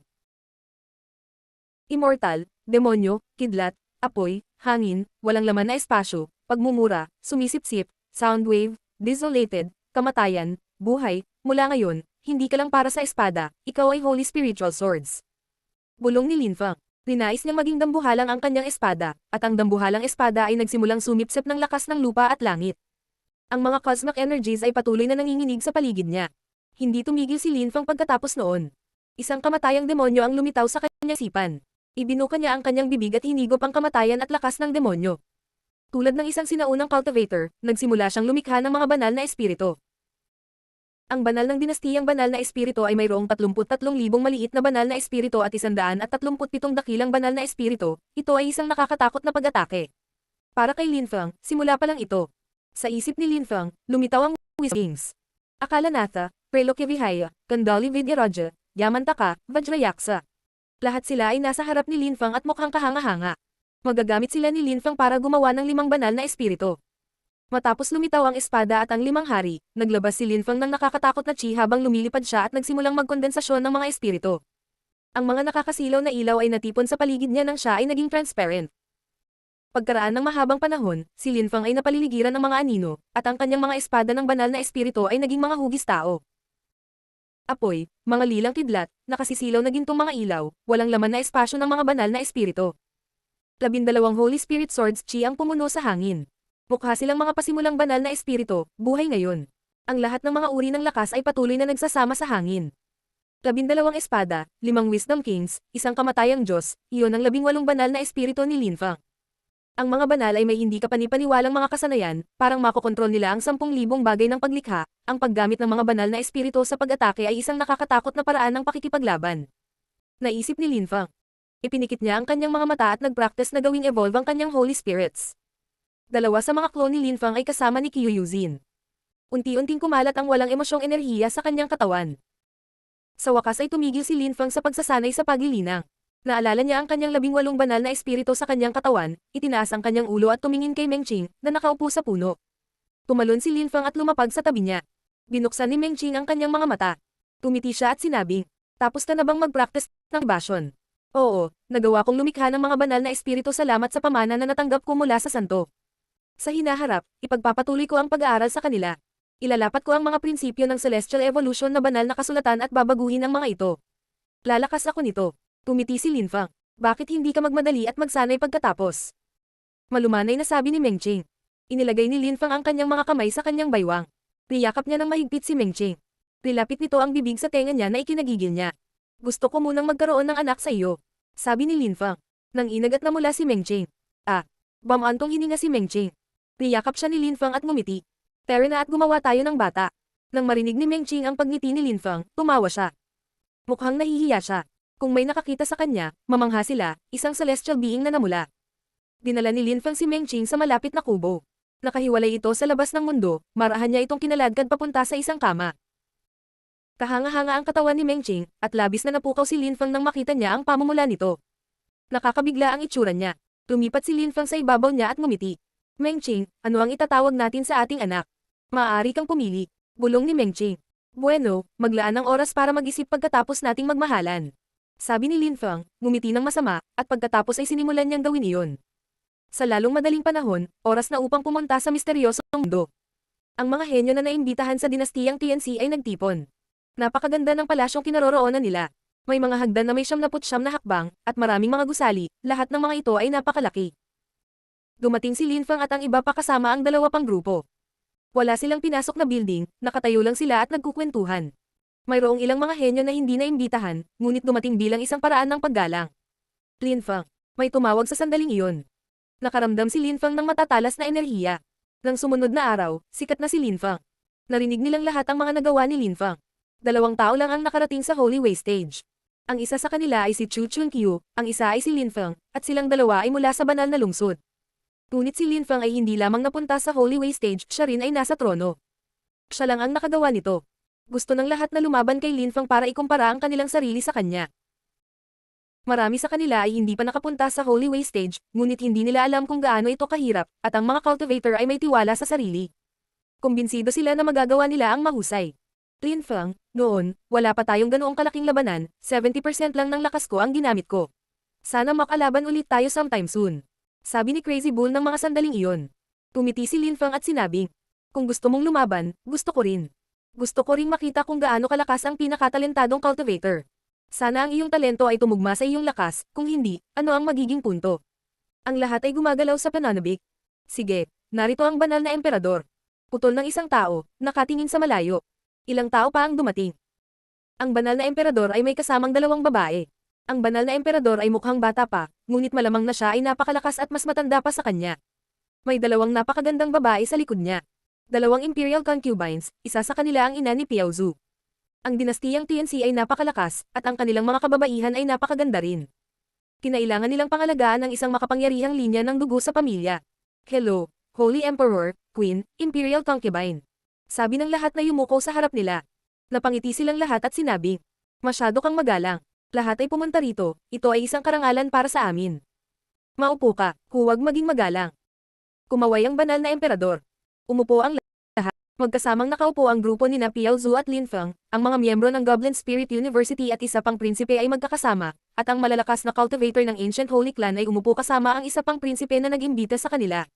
Immortal, demonyo, kidlat, apoy, hangin, walang laman na espasyo, pagmumura, sumisipsip, soundwave, desolated, kamatayan, buhay, mula ngayon, hindi ka lang para sa espada, ikaw ay holy spiritual swords. Bulong ni Linfang. Ninais niyang maging dambuhalang ang kanyang espada, at ang dambuhalang espada ay nagsimulang sumipsip ng lakas ng lupa at langit. Ang mga cosmic energies ay patuloy na nanginginig sa paligid niya. Hindi tumigil si Linfang pagkatapos noon. Isang kamatayang demonyo ang lumitaw sa kanyang sipan. Ibinuka niya ang kanyang bibig at hinigop ang kamatayan at lakas ng demonyo. Tulad ng isang sinaunang cultivator, nagsimula siyang lumikha ng mga banal na espiritu. Ang banal ng dinastiyang banal na espiritu ay mayroong 33,000 maliit na banal na espiritu at 137 dakilang banal na espiritu. Ito ay isang nakakatakot na pag-atake. Para kay Linfang, simula pa lang ito. Sa isip ni Linfang, lumitaw ang Wings. Akala Natha, Prelokevihaya, Kandali Vidyaraja, Yamantaka, Vajrayaksa. Lahat sila ay nasa harap ni Linfang at mukhang kahanga-hanga. Magagamit sila ni Linfang para gumawa ng 5 banal na espiritu. Matapos lumitaw ang espada at ang 5 hari, naglabas si Linfang ng nakakatakot na chi habang lumilipad siya at nagsimulang magkondensasyon ng mga espiritu. Ang mga nakakasilaw na ilaw ay natipon sa paligid niya nang siya ay naging transparent. Pagkaraan ng mahabang panahon, si Linfang ay napaliligiran ng mga anino, at ang kanyang mga espada ng banal na espiritu ay naging mga hugis tao. Apoy, mga lilang kidlat, nakasisilaw na gintong mga ilaw, walang laman na espasyo ng mga banal na espiritu. 12 Holy Spirit Swords chi ang pumuno sa hangin. Mukha silang mga pasimulang banal na espiritu, buhay ngayon. Ang lahat ng mga uri ng lakas ay patuloy na nagsasama sa hangin. 12 espada, 5 Wisdom Kings, isang kamatayang Diyos, iyon ang 18 banal na espiritu ni Linfang. Ang mga banal ay may hindi kapanipaniwalang mga kasanayan, parang makokontrol nila ang 10,000 bagay ng paglikha. Ang paggamit ng mga banal na espiritu sa pag-atake ay isang nakakatakot na paraan ng pakikipaglaban. Naisip ni Linfang. Ipinikit niya ang kanyang mga mata at nagpractice na gawing evolve ang kanyang Holy Spirits. Dalawa sa mga clone ni Linfang ay kasama ni Kyuyuzin. Unti-unting kumalat ang walang emosyong enerhiya sa kanyang katawan. Sa wakas ay tumigil si Linfang sa pagsasanay sa paglilinang. Naalala niya ang kanyang 18 banal na espiritu sa kanyang katawan, itinaas ang kanyang ulo at tumingin kay Mengqing, na nakaupo sa puno. Tumalon si Linfang at lumapag sa tabi niya. Binuksan ni Mengqing ang kanyang mga mata. Tumiti siya at sinabing, "Tapos ka na bang mag-practice ng basyon?" "Oo, nagawa kong lumikha ng mga banal na espiritu salamat sa pamana na natanggap ko mula sa santo. Sa hinaharap, ipagpapatuloy ko ang pag-aaral sa kanila. Ilalapat ko ang mga prinsipyo ng celestial evolution na banal na kasulatan at babaguhin ang mga ito. Lalakas ako nito." Tumiti si Linfang. "Bakit hindi ka magmadali at magsanay pagkatapos?" Malumanay na sabi ni Mengqing. Inilagay ni Linfang ang kanyang mga kamay sa kanyang baywang. Niyakap niya ng mahigpit si Mengqing. Nilapit nito ang bibig sa tenga niya na ikinagigil niya. "Gusto ko munang magkaroon ng anak sa iyo," sabi ni Linfang. Nang inagat na mula si Mengqing. Bamantong hininga si Mengqing. Niyakap siya ni Linfang at ngumiti. "Tara na at gumawa tayo ng bata." Nang marinig ni Mengqing ang pagngiti ni Linfang, tumawa siya. Mukhang nahihiya siya. Kung may nakakita sa kanya, mamangha sila, isang celestial being na namula. Dinala ni Linfang si Mengqing sa malapit na kubo. Nakahiwalay ito sa labas ng mundo, marahan niya itong kinaladkad papunta sa isang kama. Kahanga-hanga ang katawan ni Mengqing, at labis na napukaw si Linfang nang makita niya ang pamumula nito. Nakakabigla ang itsura niya. Lumipat si Linfang sa ibabaw niya at ngumiti. "Mengqing, ano ang itatawag natin sa ating anak? Maaari kang pumili." Bulong ni Mengqing. "Bueno, maglaan ng oras para mag-isip pagkatapos nating magmahalan," sabi ni Linfang, ngumiti ng masama, at pagkatapos ay sinimulan niyang gawin iyon. Sa lalong madaling panahon, oras na upang pumunta sa misteryosong mundo. Ang mga henyo na naimbitahan sa dinastiyang TNC ay nagtipon. Napakaganda ng palasyong kinaroroonan nila. May mga hagdan na may 79 na hakbang, at maraming mga gusali, lahat ng mga ito ay napakalaki. Dumating si Linfang at ang iba pa kasama ang 2 pang grupo. Wala silang pinasok na building, nakatayo lang sila at nagkukwentuhan. Mayroong ilang mga henyo na hindi naimbitahan, ngunit dumating bilang isang paraan ng paggalang. "Linfang." May tumawag sa sandaling iyon. Nakaramdam si Linfang ng matatalas na enerhiya. Nang sumunod na araw, sikat na si Linfang. Narinig nilang lahat ang mga nagawa ni Linfang. 2 tao lang ang nakarating sa Holy Way Stage. Ang isa sa kanila ay si Chu Chunkyu, ang isa ay si Linfang, at silang dalawa ay mula sa banal na lungsod. Ngunit si Linfang ay hindi lamang napunta sa Holy Way Stage, siya rin ay nasa trono. Siya lang ang nakagawa nito. Gusto ng lahat na lumaban kay Linfang para ikumpara ang kanilang sarili sa kanya. Marami sa kanila ay hindi pa nakapunta sa Holy Way Stage, ngunit hindi nila alam kung gaano ito kahirap, at ang mga cultivator ay may tiwala sa sarili. Kumbinsido sila na magagawa nila ang mahusay. "Linfang, noon, wala pa tayong ganoong kalaking labanan, 70% lang ng lakas ko ang ginamit ko. Sana makalaban ulit tayo sometime soon." Sabi ni Crazy Bull ng mga sandaling iyon. Tumiti si Lin Feng at sinabing, kung gusto mong lumaban, gusto ko rin. Gusto ko ring makita kung gaano kalakas ang pinakatalentadong cultivator. Sana ang iyong talento ay tumugma sa iyong lakas, kung hindi, ano ang magiging punto? Ang lahat ay gumagalaw sa pananabik. Sige, narito ang banal na emperador. Putol ng isang tao, nakatingin sa malayo. Ilang tao pa ang dumating. Ang banal na emperador ay may kasamang dalawang babae. Ang banal na emperador ay mukhang bata pa, ngunit malamang na siya ay napakalakas at mas matanda pa sa kanya. May dalawang napakagandang babae sa likod niya. Dalawang imperial concubines, isa sa kanila ang ina ni Piao Zhu. Ang dinastiyang TNC ay napakalakas, at ang kanilang mga kababaihan ay napakaganda rin. Kinailangan nilang pangalagaan ang isang makapangyarihang linya ng dugo sa pamilya. Hello, Holy Emperor, Queen, Imperial Concubine. Sabi ng lahat na yumuko sa harap nila. Napangiti silang lahat at sinabi, masyado kang magalang. Lahat ay pumunta rito, ito ay isang karangalan para sa amin. Maupo ka, huwag maging magalang. Kumaway ang banal na emperador. Umupo ang lahat. Magkasamang nakaupo ang grupo ni Piao Zhu at Lin Feng, ang mga miyembro ng Goblin Spirit University at isa pang prinsipe ay magkakasama, at ang malalakas na cultivator ng Ancient Holy Clan ay umupo kasama ang isa pang prinsipe na nag-imbita sa kanila.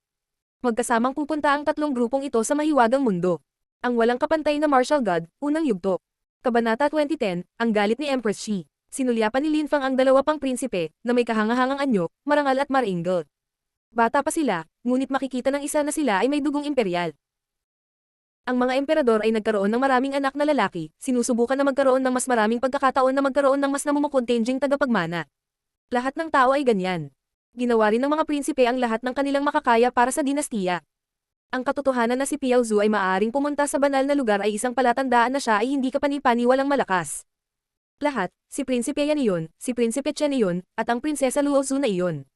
Magkasamang pupunta ang tatlong grupong ito sa mahiwagang mundo. Ang walang kapantay na martial god, unang yugto. Kabanata 2010, ang galit ni Empress Shi. Sinulyapan ni Lin Feng ang dalawa pang prinsipe, na may kahangahangang anyo, marangal at maringal. Bata pa sila, ngunit makikita ng isa na sila ay may dugong imperial. Ang mga emperador ay nagkaroon ng maraming anak na lalaki, sinusubukan na magkaroon ng mas maraming pagkakataon na magkaroon ng mas namumukontenjing tagapagmana. Lahat ng tao ay ganyan. Ginawa rin ng mga prinsipe ang lahat ng kanilang makakaya para sa dinastiya. Ang katotohanan na si Piao Zhu ay maaaring pumunta sa banal na lugar ay isang palatandaan na siya ay hindi kapani-paniwalang malakas. Lahat, si Prinsipe Yan iyon, si Prinsipe Chen iyon, at ang Prinsesa Luo Zhu na iyon.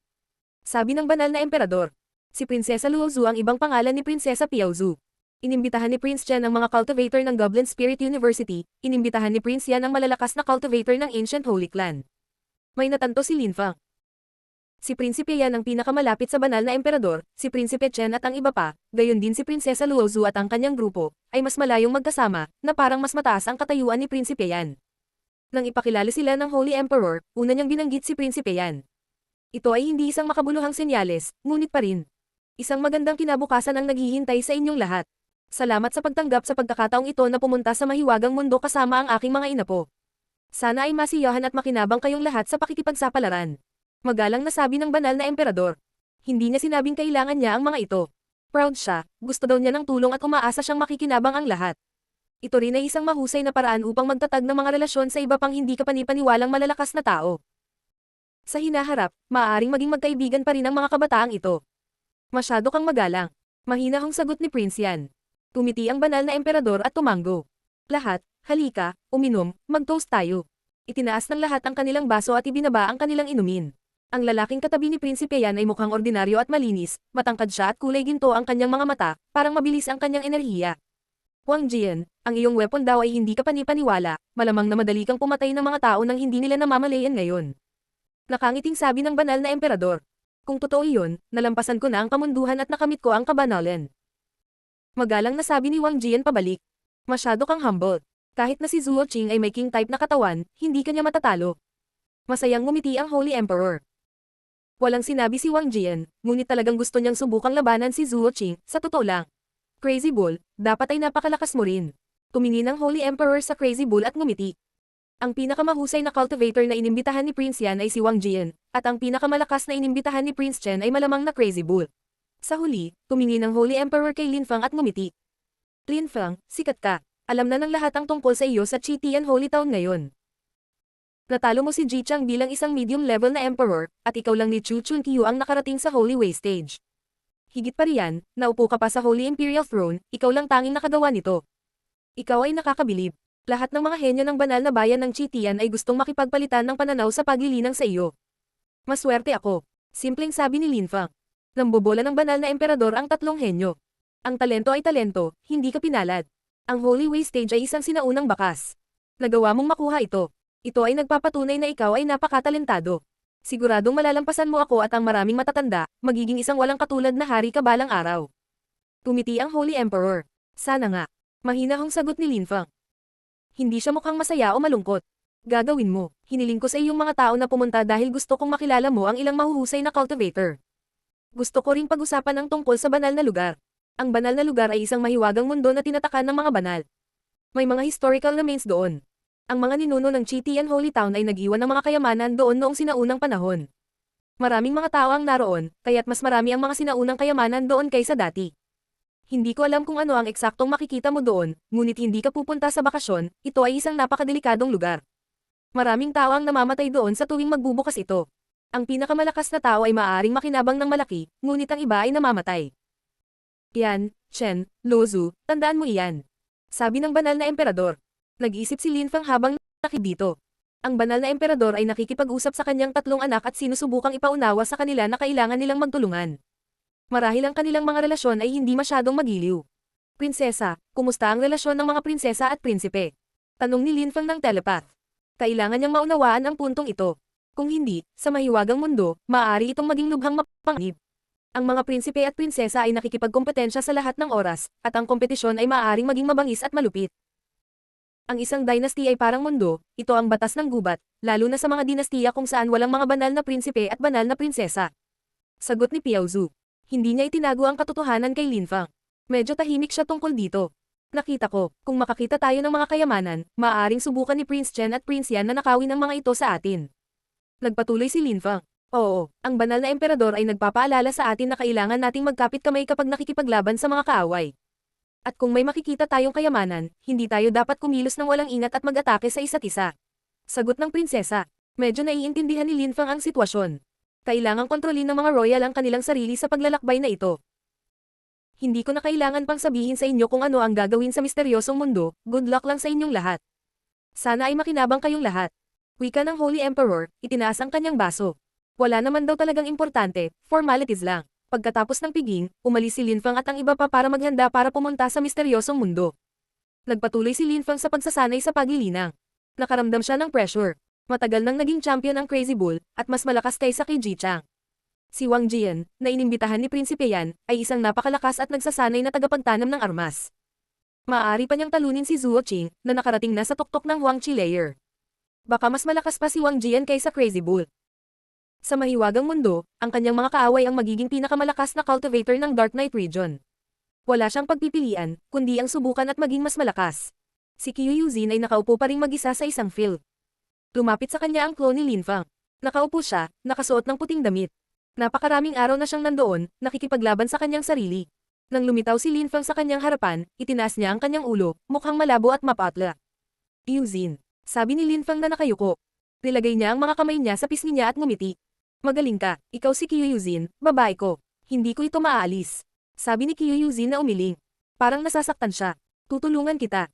Sabi ng banal na emperador. Si Prinsesa Luo Zhu ang ibang pangalan ni Prinsesa Piao Zhu. Inimbitahan ni Prince Chen ang mga cultivator ng Goblin Spirit University, inimbitahan ni Prince Yan ang malalakas na cultivator ng Ancient Holy Clan. May natanto si Lin Feng. Si Prinsipe Yan ang pinakamalapit sa banal na emperador, si Prinsipe Chen at ang iba pa, gayon din si Prinsesa Luo Zhu at ang kanyang grupo, ay mas malayong magkasama, na parang mas mataas ang katayuan ni Prinsipe Yan. Nang ipakilala sila ng Holy Emperor, una niyang binanggit si Prinsipe Yan. Ito ay hindi isang makabuluhang senyales, ngunit pa rin. Isang magandang kinabukasan ang naghihintay sa inyong lahat. Salamat sa pagtanggap sa pagkakataong ito na pumunta sa mahiwagang mundo kasama ang aking mga inapo. Sana ay masiyahan at makinabang kayong lahat sa pakikipagsapalaran. Magalang na sabi ng banal na emperador. Hindi niya sinabing kailangan niya ang mga ito. Proud siya, gusto daw niya ng tulong at umaasa siyang makikinabang ang lahat. Ito rin ay isang mahusay na paraan upang magtatag ng mga relasyon sa iba pang hindi kapani-paniwalang malalakas na tao. Sa hinaharap, maaaring maging magkaibigan pa rin ang mga kabataang ito. Masyado kang magalang. Mahinahong sagot ni Prince Yan. Tumiti ang banal na emperador at tumanggo. Lahat, halika, uminom, mag-toast tayo. Itinaas ng lahat ang kanilang baso at ibinaba ang kanilang inumin. Ang lalaking katabi ni Prinsipe Yan ay mukhang ordinaryo at malinis, matangkad siya at kulay ginto ang kanyang mga mata, parang mabilis ang kanyang enerhiya. Wang Jian, ang iyong weapon daw ay hindi ka panipaniwala, malamang na madali kang pumatay ng mga tao nang hindi nila namamalayan ngayon. Nakangiting sabi ng banal na emperador. Kung totoo iyon, nalampasan ko na ang kamunduhan at nakamit ko ang kabanalan. Magalang na sabi ni Wang Jian pabalik. Masyado kang humble. Kahit na si Zhuo Qing ay may king type na katawan, hindi kanya matatalo. Masayang ngumiti ang Holy Emperor. Walang sinabi si Wang Jian, ngunit talagang gusto niyang subukang labanan si Zhuo Qing, sa totoo lang. Crazy Bull, dapat ay napakalakas mo rin. Tumingin ang Holy Emperor sa Crazy Bull at ngumiti. Ang pinakamahusay na cultivator na inimbitahan ni Prince Yan ay si Wang Jian, at ang pinakamalakas na inimbitahan ni Prince Chen ay malamang na Crazy Bull. Sa huli, tumingin ang Holy Emperor kay Lin Feng at ngumiti. Lin Feng, sikat ka. Alam na ng lahat ang tungkol sa iyo sa Chitian Holy Town ngayon. Natalo mo si Ji Chang bilang isang medium level na emperor, at ikaw lang ni Chu Chunqiu ang nakarating sa Holy Way Stage. Higit pa riyan, naupo ka pa sa Holy Imperial Throne, ikaw lang tanging nakagawa nito. Ikaw ay nakakabilib. Lahat ng mga henyo ng banal na bayan ng Chitian ay gustong makipagpalitan ng pananaw sa paglilinang sa iyo. Maswerte ako. Simpleng sabi ni Lin Feng. Nambobola ng banal na emperador ang tatlong henyo. Ang talento ay talento, hindi ka pinalad. Ang Holy Way Stage ay isang sinaunang bakas. Nagawa mong makuha ito. Ito ay nagpapatunay na ikaw ay napakatalentado. Siguradong malalampasan mo ako at ang maraming matatanda, magiging isang walang katulad na hari ka balang araw. Tumiti ang Holy Emperor. Sana nga. Mahinahong sagot ni Lin Feng. Hindi siya mukhang masaya o malungkot. Gagawin mo. Hiniling ko sa iyong mga tao na pumunta dahil gusto kong makilala mo ang ilang mahuhusay na cultivator. Gusto ko ring pag-usapan ang tungkol sa banal na lugar. Ang banal na lugar ay isang mahiwagang mundo na tinatakan ng mga banal. May mga historical remains doon. Ang mga ninuno ng Chitian Holy Town ay nag-iwan ng mga kayamanan doon noong sinaunang panahon. Maraming mga tao ang naroon, kaya't mas marami ang mga sinaunang kayamanan doon kaysa dati. Hindi ko alam kung ano ang eksaktong makikita mo doon, ngunit hindi ka pupunta sa bakasyon, ito ay isang napakadelikadong lugar. Maraming tao ang namamatay doon sa tuwing magbubukas ito. Ang pinakamalakas na tao ay maaaring makinabang ng malaki, ngunit ang iba ay namamatay. Yan, Chen, Lozu, tandaan mo iyan. Sabi ng banal na emperador. Nag-isip si Lin Feng habang nakidito. Ang banal na emperador ay nakikipag-usap sa kanyang tatlong anak at sinusubukang ipaunawa sa kanila na kailangan nilang magtulungan. Marahil ang kanilang mga relasyon ay hindi masyadong magiliw. Prinsesa, kumusta ang relasyon ng mga prinsesa at prinsipe? Tanong ni Lin Feng ng telepath. Kailangan niyang maunawaan ang puntong ito. Kung hindi, sa mahiwagang mundo, maaari itong maging lubhang mapanganib. Ang mga prinsipe at prinsesa ay nakikipagkompetensya sa lahat ng oras, at ang kompetisyon ay maaaring maging mabangis at malupit. Ang isang dynasty ay parang mundo, ito ang batas ng gubat, lalo na sa mga dinastiya kung saan walang mga banal na prinsipe at banal na prinsesa. Sagot ni Piao Zhu. Hindi niya itinago ang katotohanan kay Lin Feng. Medyo tahimik siya tungkol dito. Nakita ko, kung makakita tayo ng mga kayamanan, maaaring subukan ni Prince Chen at Prince Yan na nakawin ang mga ito sa atin. Nagpatuloy si Lin Feng. Oo, ang banal na emperador ay nagpapaalala sa atin na kailangan nating magkapit kamay kapag nakikipaglaban sa mga kaaway. At kung may makikita tayong kayamanan, hindi tayo dapat kumilos ng walang ingat at mag-atake sa isa't isa. Sagot ng prinsesa. Medyo naiintindihan ni Lin Feng ang sitwasyon. Kailangang kontrolin ng mga royal ang kanilang sarili sa paglalakbay na ito. Hindi ko na kailangan pang sabihin sa inyo kung ano ang gagawin sa misteryosong mundo, good luck lang sa inyong lahat. Sana ay makinabang kayong lahat. Wika ng Holy Emperor, itinaas ang kanyang baso. Wala naman daw talagang importante, formalities lang. Pagkatapos ng piging, umalis si Lin Feng at ang iba pa para maghanda para pumunta sa misteryosong mundo. Nagpatuloy si Lin Feng sa pagsasanay sa paglilinang. Nakaramdam siya ng pressure. Matagal nang naging champion ang Crazy Bull, at mas malakas kaysa kay Ji Chang. Si Wang Jian, na inimbitahan ni Prinsipe Yan, ay isang napakalakas at nagsasanay na tagapagtanam ng armas. Maaari pa niyang talunin si Zuo Qing, na nakarating na sa tuktok ng Huang Qi layer. Baka mas malakas pa si Wang Jian kaysa Crazy Bull. Sa mahiwagang mundo, ang kanyang mga kaaway ang magiging pinakamalakas na cultivator ng Dark Knight region. Wala siyang pagpipilian, kundi ang subukan at maging mas malakas. Si Qiu Yuzin ay nakaupo pa ring mag-isa sa isang field. Lumapit sa kanya ang clone ni Lin Feng. Nakaupo siya, nakasuot ng puting damit. Napakaraming araw na siyang nandoon, nakikipaglaban sa kanyang sarili. Nang lumitaw si Lin Feng sa kanyang harapan, itinaas niya ang kanyang ulo, mukhang malabo at mapatla. Yuzin, sabi ni Lin Feng na nakayuko. Nilagay niya ang mga kamay niya sa pisngi niya at ngumiti. Magaling ka, ikaw si Qiu Yuzin, babae ko. Hindi ko ito maaalis. Sabi ni Qiu Yuzin na umiling. Parang nasasaktan siya. Tutulungan kita.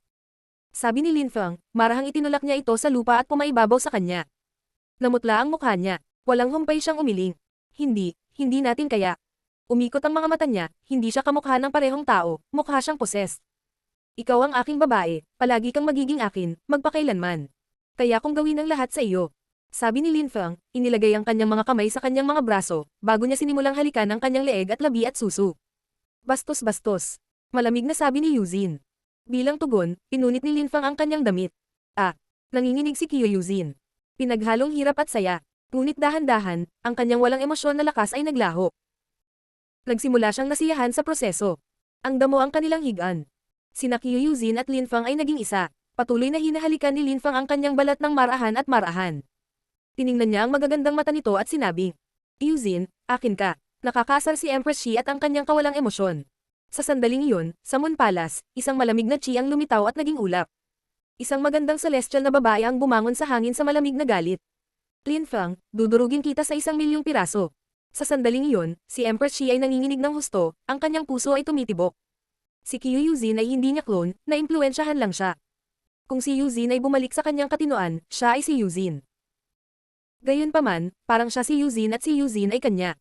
Sabi ni Lin Feng, marahang itinulak niya ito sa lupa at pumaibabaw sa kanya. Namutla ang mukha niya. Walang humpay siyang umiling. Hindi natin kaya. Umikot ang mga mata niya, hindi siya kamukha ng parehong tao, mukha siyang possessed. Ikaw ang aking babae, palagi kang magiging akin, magpakailanman. Kaya kong gawin ang lahat sa iyo. Sabi ni Lin Feng, inilagay ang kanyang mga kamay sa kanyang mga braso, bago niya sinimulang halikan ang kanyang leeg at labi at susu. Bastos-bastos. Malamig na sabi ni Yuzin. Bilang tugon, pinunit ni Lin Feng ang kanyang damit. Nanginginig si Qiu Yuzin. Pinaghalong hirap at saya. Ngunit dahan-dahan, ang kanyang walang emosyon na lakas ay naglaho. Nagsimula siyang nasiyahan sa proseso. Ang damo ang kanilang higaan. Sina Qiu Yuzin at Lin Feng ay naging isa. Patuloy na hinahalikan ni Lin Feng ang kanyang balat ng marahan at marahan. Tiningnan niya ang magagandang mata nito at sinabi, Yuzin, akin ka. Nakakaasar si Empress Xi at ang kanyang kawalang emosyon. Sa sandaling iyon, sa Moon Palace, isang malamig na Qi ang lumitaw at naging ulap. Isang magandang celestial na babae ang bumangon sa hangin sa malamig na galit. Lin Feng, dudurugin kita sa 1,000,000 piraso. Sa sandaling iyon, si Empress Xi ay nanginginig ng husto, ang kanyang puso ay tumitibok. Si Qiu Yuzin ay hindi niya clone, na-impluwensyahan lang siya. Kung si Yuzin ay bumalik sa kanyang katinoan, siya ay si Yuzin. Gayunpaman, parang siya si Yuzin at si Yuzin ay kanya.